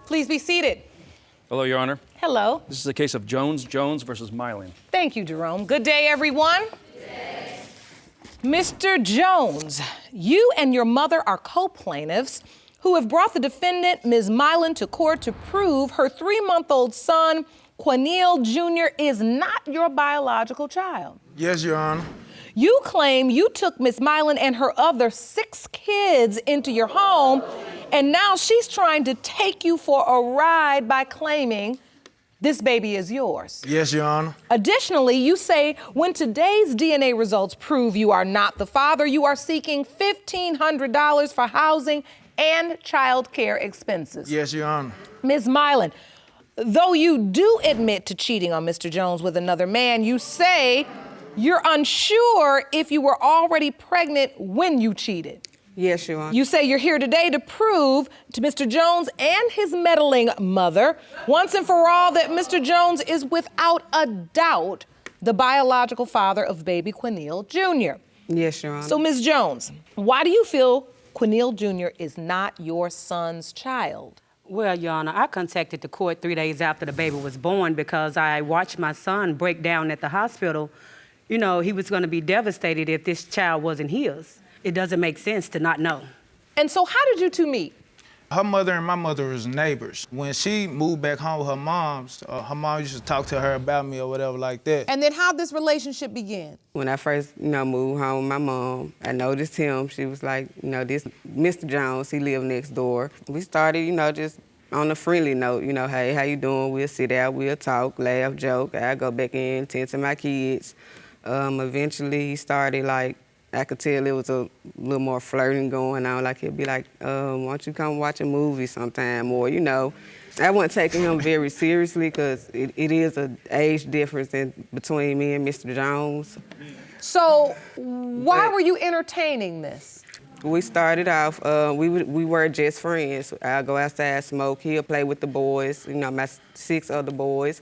Please be seated. Hello, Your Honor. Hello. This is a case of Jones versus Milan. Thank you, Jerome. Good day, everyone. Good day. Mr. Jones, you and your mother are co-plaintiffs who have brought the defendant, Ms. Milan, to court to prove her 3-month-old son, Quinil Jr., is not your biological child. Yes, Your Honor. You claim you took Ms. Milan and her other 6 kids into your home, and now she's trying to take you for a ride by claiming this baby is yours. Yes, Your Honor. Additionally, you say when today's DNA results prove you are not the father, you are seeking $1,500 for housing and child care expenses. Yes, Your Honor. Ms. Milan, though you do admit to cheating on Mr. Jones with another man, you say you're unsure if you were already pregnant when you cheated. Yes, Your Honor. You say you're here today to prove to Mr. Jones and his meddling mother, once and for all, that Mr. Jones is without a doubt the biological father of baby Quinil Jr. Yes, Your Honor. So, Ms. Jones, why do you feel Quinil Jr. is not your son's child? Well, Your Honor, I contacted the court 3 days after the baby was born because I watched my son break down at the hospital. You know, he was going to be devastated if this child wasn't his. It doesn't make sense to not know. And so how did you two meet? Her mother and my mother was neighbors. When she moved back home with her mom used to talk to her about me or whatever like that. And then how'd this relationship begin? When I first, moved home with my mom, I noticed him. She was like, this Mr. Jones, he lived next door. We started, just on a friendly note, hey, how you doing? We'll sit out, we'll talk, laugh, joke. I go back in, tend to my kids. Eventually, he started, I could tell it was a little more flirting going on. Like, he'd be like, why don't you come watch a movie sometime? Or, I wasn't taking him very seriously because it is an age difference between me and Mr. Jones. So why were you entertaining this? We started off, we were just friends. I'll go outside, smoke, he'll play with the boys, my 6 other boys.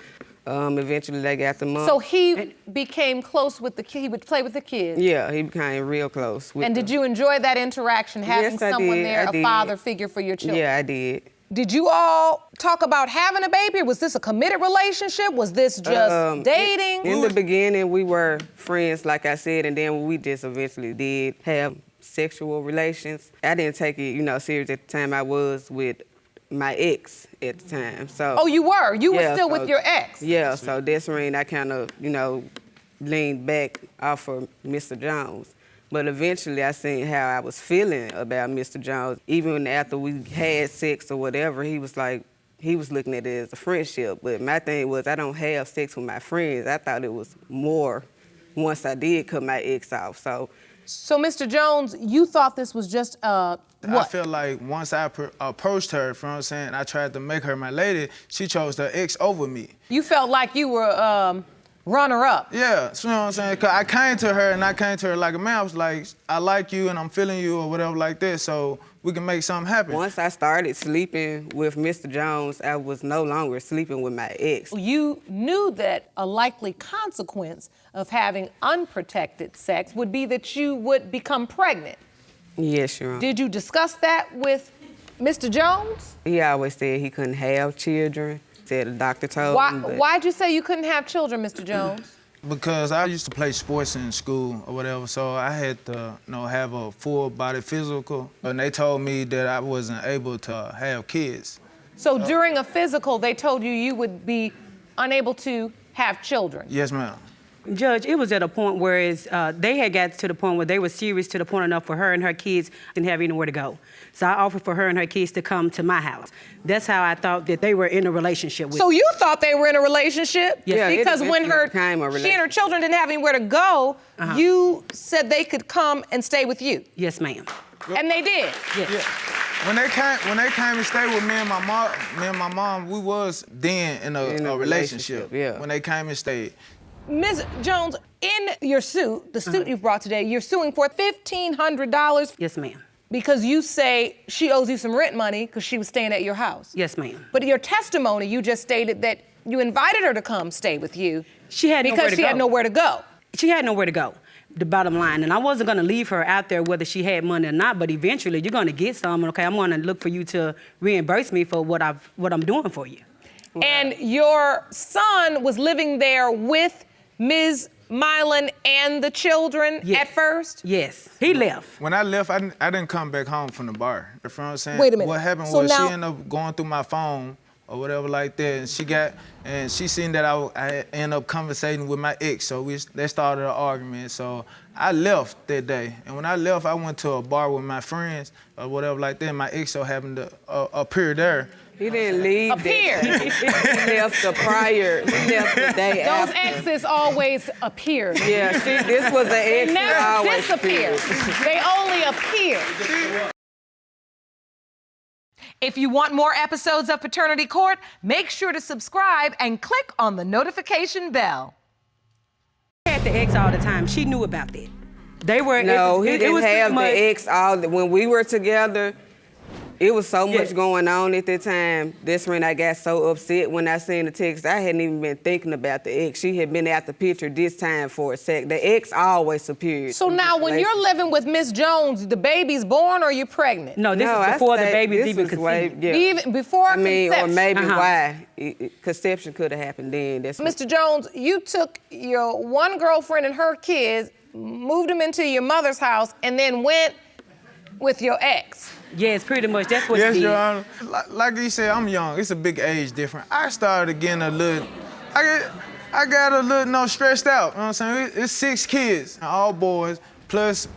Eventually they got the mom. So he became close with the kids, he would play with the kids? Yeah, he became real close. And did you enjoy that interaction, having Yes, I someone did. there, I did. a father figure for your children? Yeah, I did. Did you all talk about having a baby? Was this a committed relationship? Was this just dating? In the beginning, we were friends, like I said, and then we just eventually did have sexual relations. I didn't take it, serious at the time. I was with my ex at the time, so. Oh, you were? You were still with your ex? Yeah, so that's when I kind of, leaned back off of Mr. Jones. But eventually I seen how I was feeling about Mr. Jones. Even after we had sex or whatever, he was looking at it as a friendship. But my thing was, I don't have sex with my friends. I thought it was more once I did cut my ex off, so. So, Mr. Jones, you thought this was just what? I feel like once I approached her, you know what I'm saying, I tried to make her my lady, she chose her ex over me. You felt like you were runner-up. Yeah, you know what I'm saying? Cause I came to her like a man. I was like, I like you and I'm feeling you or whatever like that, so we can make something happen. Once I started sleeping with Mr. Jones, I was no longer sleeping with my ex. You knew that a likely consequence of having unprotected sex would be that you would become pregnant. Yes, Your Honor. Did you discuss that with Mr. Jones? He always said he couldn't have children. Said the doctor told him. Why'd you say you couldn't have children, Mr. Jones? Because I used to play sports in school or whatever, so I had to, have a full body physical, and they told me that I wasn't able to have kids. So during a physical, they told you you would be unable to have children? Yes, ma'am. Judge, it was at a point where they had got to the point where they were serious to the point enough for her and her kids didn't have anywhere to go. So I offered for her and her kids to come to my house. That's how I thought that they were in a relationship with. So you thought they were in a relationship? Yeah, because when she and her children didn't have anywhere to go, you said they could come and stay with you? Yes, ma'am. And they did? Yes. Yeah. When they came and stayed with me and my mom, we was then in a relationship. Yeah. When they came and stayed. Ms. Jones, in your suit, the suit you brought today, you're suing for $1,500. Yes, ma'am. Because you say she owes you some rent money because she was staying at your house. Yes, ma'am. But in your testimony, you just stated that you invited her to come stay with you. She had nowhere to go. Because she had nowhere to go. She had nowhere to go. the bottom line. And I wasn't gonna leave her out there whether she had money or not, but eventually you're gonna get some, okay? I'm gonna look for you to reimburse me for what I'm doing for you. And your son was living there with Ms. Milan and the children at first? Yes, he left. When I left, I didn't come back home from the bar. You know what I'm saying? Wait a minute. What happened So was now- she ended up going through my phone or whatever like that, and she seen that I ended up conversating with my ex, so they started an argument. So I left that day, and when I left, I went to a bar with my friends or whatever like that. And my ex so happened to appear there. He didn't leave. Appear. He left the prior. He left the day Those after. exes always appear. Yeah, this was an ex They that never always disappear. appeared. They only appear. If you want more episodes of Paternity Court, make sure to subscribe and click on the notification bell. He had the ex all the time. She knew about that. They were. No, it he didn't was have pretty the much- ex all. When we were together, it was so Yeah. much going on at the time. That's when I got so upset when I seen the text. I hadn't even been thinking about the ex. She had been out the picture this time for a sec. The ex always appeared. So now when you're living with Miss Jones, the baby's born or you're pregnant? No, this No, is I before the stayed- baby's this even was way- conceived. yeah. Even before I mean, or conception. maybe Uh-huh. why conception could have happened then. That's what- Mr. Jones, you took your one girlfriend and her kids, moved them into your mother's house, and then went with your ex. Yes, pretty much. That's what Yes, he did. Your Honor. Like you said, I'm young. It's a big age difference. I started getting a little, I got a little stressed out. You know what I'm saying? It's 6 kids, all boys, plus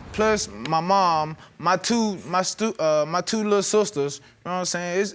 my mom, my two little sisters. You know what I'm saying?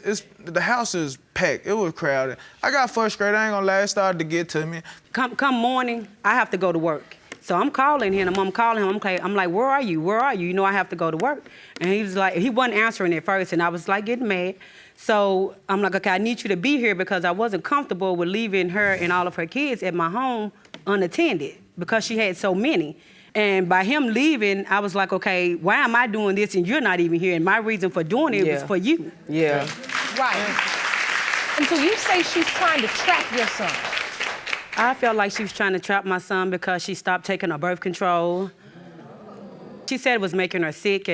The house is packed. It was crowded. I got frustrated. I ain't gonna lie. It started to get to me. Come morning, I have to go to work. So I'm calling him. I'm calling him. I'm like, where are you? Where are you? You know I have to go to work. And he was like, he wasn't answering at first, and I was like getting mad. So I'm like, okay, I need you to be here because I wasn't comfortable with leaving her and all of her kids at my home unattended because she had so many. And by him leaving, I was like, okay, why am I doing this and you're not even here? And my reason for doing it was for you. Yeah. Right. And so you say she's trying to trap your son. I felt like she was trying to trap my son because she stopped taking her birth control. She said it was making her sick,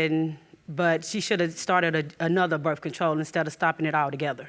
but she should have started another birth control instead of stopping it altogether.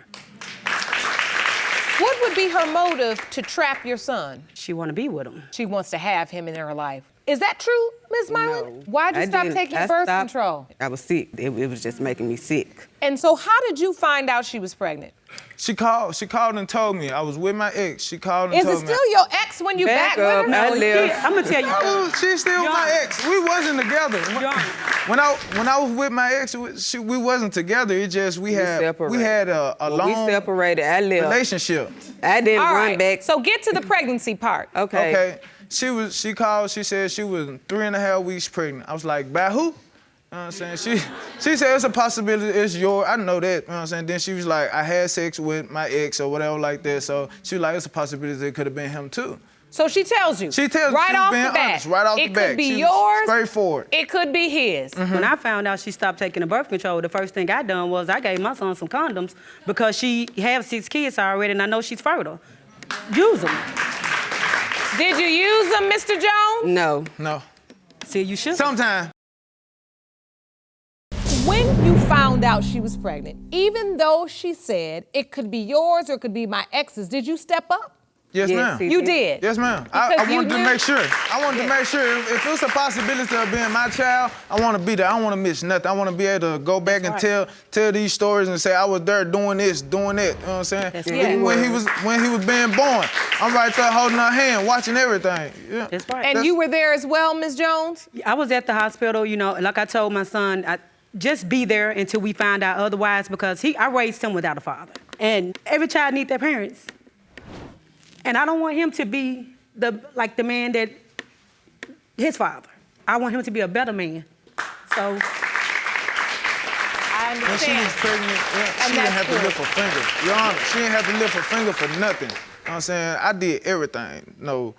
What would be her motive to trap your son? She want to be with him. She wants to have him in her life. Is that true, Ms. Milan? No. Why'd you I stop didn't. taking I birth stopped. control? I was sick. It was just making me sick. And so how did you find out she was pregnant? She called and told me. I was with my ex. She called and Is told it me. still your ex when you back with her? I left. I'm gonna tell you. She's still Your my Honor. ex. We wasn't together. Your Honor. When I was with my ex, we wasn't together. It just we had a When long we separated. I left. relationship. I didn't All run right, back. so get to the pregnancy part. Okay. Okay. She called. She said she was 3.5 weeks pregnant. I was like, by who? You know what I'm saying? She said it's a possibility. It's yours. I know that. You know what I'm saying? Then she was like, I had sex with my ex or whatever like that. So she was like, it's a possibility it could have been him too. So she tells you. She tells right she was off being the bat. honest, right off the It bat. could be She was yours. straightforward. It could be his. When I found out she stopped taking the birth control, the first thing I done was I gave my son some condoms because she has 6 kids already and I know she's fertile. Use them. Did you use them, Mr. Jones? No. No. See, you should. Sometimes. When you found out she was pregnant, even though she said it could be yours or it could be my ex's, did you step up? Yes, Yes, ma'am. he You did. Yes, ma'am. Because I you wanted to knew- make sure. I wanted to make sure if it's a possibility of being my child, I want to be there. I don't want to miss nothing. I want to be able to go back and tell these stories and say I was there doing this, doing that. You know what I'm saying? That's Even right. when he was being born, I'm right there holding her hand, watching everything. Yeah. That's right. And you were there as well, Ms. Jones? I was at the hospital, you know, like I told my son, just be there until we find out otherwise because I raised him without a father. And every child needs their parents. And I don't want him to be the man that his father. I want him to be a better man. So I When she understand. was pregnant, she didn't that's have to good. lift her finger. Your Honor, she didn't have to lift her finger for nothing. You know what I'm saying? I did everything. You know,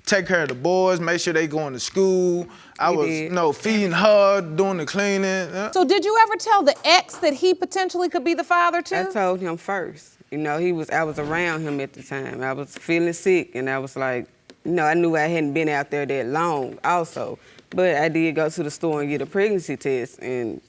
take care of the boys, make sure they going to school. I was, did. feeding her, doing the cleaning. Yeah. So did you ever tell the ex that he potentially could be the father too? I told him first. You know, I was around him at the time. I was feeling sick, and I was like, I knew I hadn't been out there that long also. But I did go to the store and get a pregnancy test, and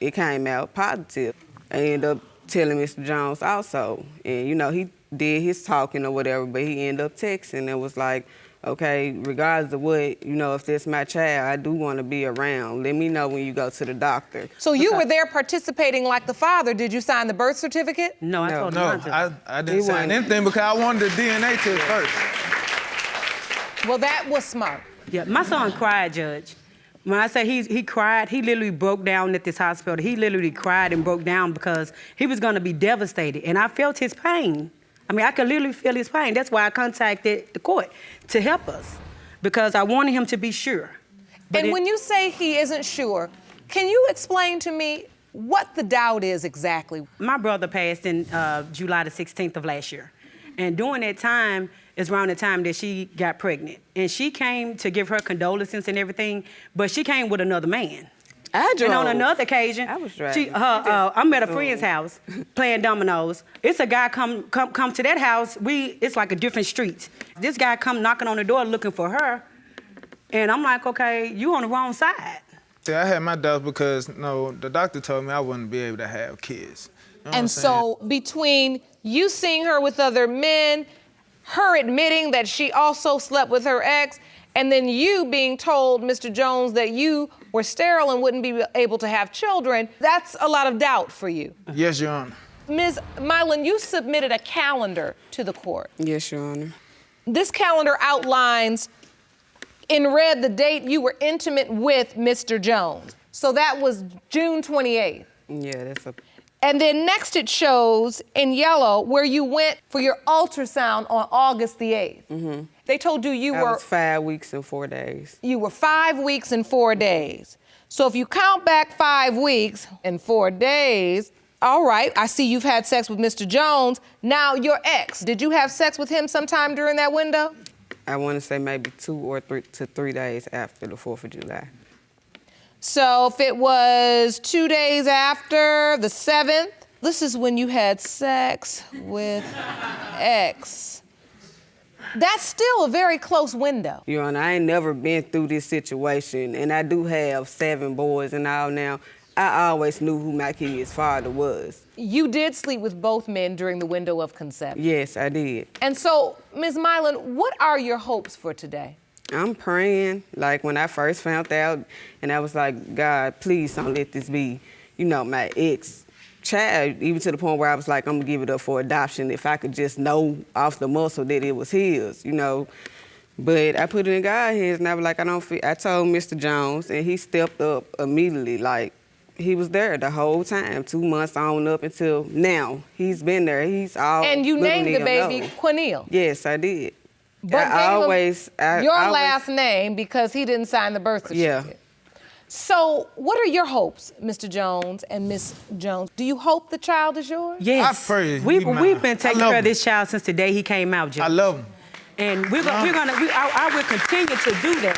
it came out positive. I ended up telling Mr. Jones also. And, you know, he did his talking or whatever, but he ended up texting and was like, okay, regardless of what, you know, if that's my child, I do want to be around. Let me know when you go to the doctor. So you were there participating like the father. Did you sign the birth certificate? No, I told him No, not to. I didn't sign anything because I wanted the DNA test first. Well, that was smart. Yeah, my son cried, Judge. When I say he cried, he literally broke down at this hospital. He literally cried and broke down because he was gonna be devastated. And I felt his pain. I mean, I could literally feel his pain. That's why I contacted the court to help us, because I wanted him to be sure. And when you say he isn't sure, can you explain to me what the doubt is exactly? My brother passed in July the 16th of last year. And during that time is around the time that she got pregnant. And she came to give her condolences and everything, but she came with another man. I drove. And on another occasion, I was driving. I'm at a friend's house playing dominoes. It's a guy come to that house. It's like a different street. This guy come knocking on the door looking for her. And I'm like, okay, you on the wrong side. See, I had my doubts because, the doctor told me I wouldn't be able to have kids. You know what I'm And saying? so between you seeing her with other men, her admitting that she also slept with her ex, and then you being told, Mr. Jones, that you were sterile and wouldn't be able to have children, that's a lot of doubt for you. Yes, Your Honor. Ms. Milan, you submitted a calendar to the court. Yes, Your Honor. This calendar outlines in red the date you were intimate with Mr. Jones. So that was June 28th. Yeah, that's a... And then next it shows in yellow where you went for your ultrasound on August the 8th. Mm-hmm. They told you I was 5 weeks and 4 days. You were 5 weeks and 4 days. So if you count back 5 weeks and 4 days, all right, I see you've had sex with Mr. Jones. Now your ex, did you have sex with him sometime during that window? I want to say maybe 2 or 3 days after the 4th of July. So if it was 2 days after the 7th, this is when you had sex with ex. That's still a very close window. Your Honor, I ain't never been through this situation, and I do have 7 boys and all now. I always knew who my kid's father was. You did sleep with both men during the window of conception. Yes, I did. And so, Ms. Milan, what are your hopes for today? I'm praying, like when I first found out, and I was like, God, please don't let this be, my ex-child, even to the point where I was like, I'm gonna give it up for adoption if I could just know off the muscle that it was his, But I put it in God's hands, and I was like, I told Mr. Jones, and he stepped up immediately, like, he was there the whole time, 2 months on up until now. He's been there. He's all. And you named the baby Quinille. Yes, I did. But your last name because he didn't sign the birth certificate. Yeah. So what are your hopes, Mr. Jones and Miss Jones? Do you hope the child is yours? Yes. I pray We've mine. been taking care of this child since the day he came out, Judge. I love him. And I will continue to do that.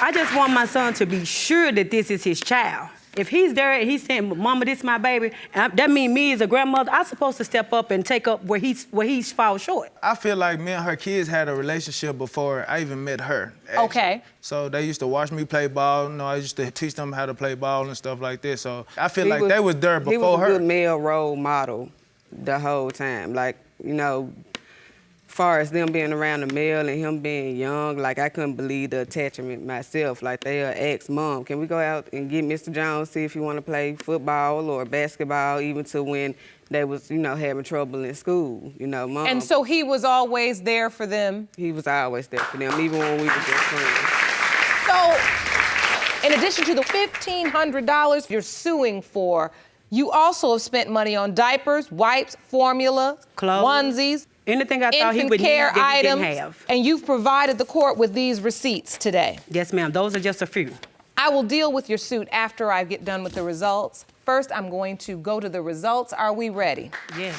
I just want my son to be sure that this is his child. If he's there and he's saying, Mama, this is my baby, that means me as a grandmother, I'm supposed to step up and take up where he's falls short. I feel like me and her kids had a relationship before I even met her. Actually. Okay. So they used to watch me play ball. I used to teach them how to play ball and stuff like this. So I feel like they was there before her. He was a good male role model the whole time. Like, far as them being around the male and him being young, like I couldn't believe the attachment myself. Like they'll ask, Mom, can we go out and get Mr. Jones, see if he want to play football or basketball, even to when they was, having trouble in school, Mom. And so he was always there for them? He was always there for them, even when we were just friends. So, in addition to the $1,500 you're suing for, you also have spent money on diapers, wipes, formula, clothes, onesies, anything I thought he would need care that he items, didn't have. And you've provided the court with these receipts today. Yes, ma'am. Those are just a few. I will deal with your suit after I get done with the results. First, I'm going to go to the results. Are we ready? Yes.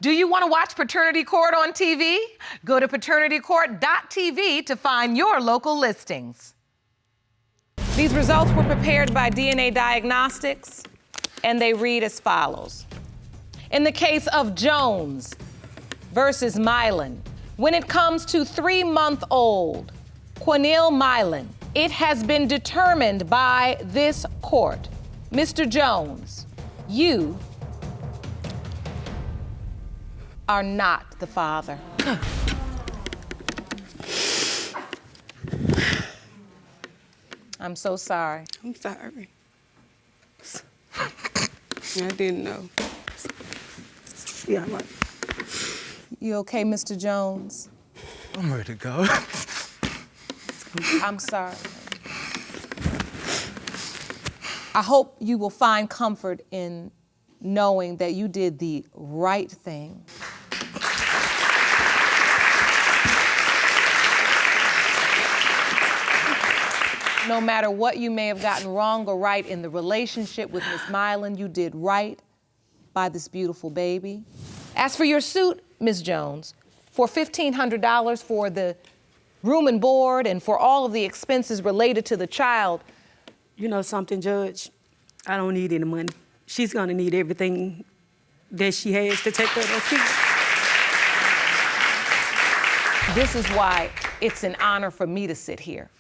Do you want to watch Paternity Court on TV? Go to paternitycourt.tv to find your local listings. These results were prepared by DNA Diagnostics, and they read as follows. In the case of Jones versus Milan, When it comes to 3-month-old Quanil Milan, it has been determined by this court, Mr. Jones, you are not the father. I'm so sorry. I'm sorry. I didn't know. Yeah, I'm right. You okay, Mr. Jones? I'm ready to go. I'm sorry. I hope you will find comfort in knowing that you did the right thing. No matter what you may have gotten wrong or right in the relationship with Miss Milan, you did right by this beautiful baby. As for your suit, Ms. Jones, for $1,500 for the room and board and for all of the expenses related to the child. You know something, Judge? I don't need any money. She's gonna need everything that she has to take care of those kids. This is why it's an honor for me to sit here,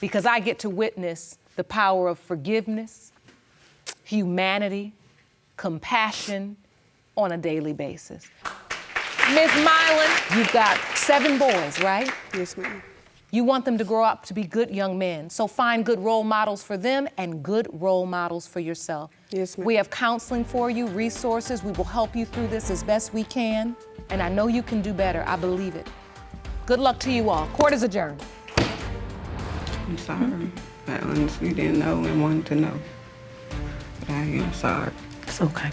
because I get to witness the power of forgiveness, humanity, compassion on a daily basis. Ms. Milan, you've got 7 boys, right? Yes, ma'am. You want them to grow up to be good young men, so find good role models for them and good role models for yourself. Yes, ma'am. We have counseling for you, resources. We will help you through this as best we can, and I know you can do better. I believe it. Good luck to you all. Court is adjourned. I'm sorry. I honestly didn't know and wanted to know. But I am sorry. It's okay.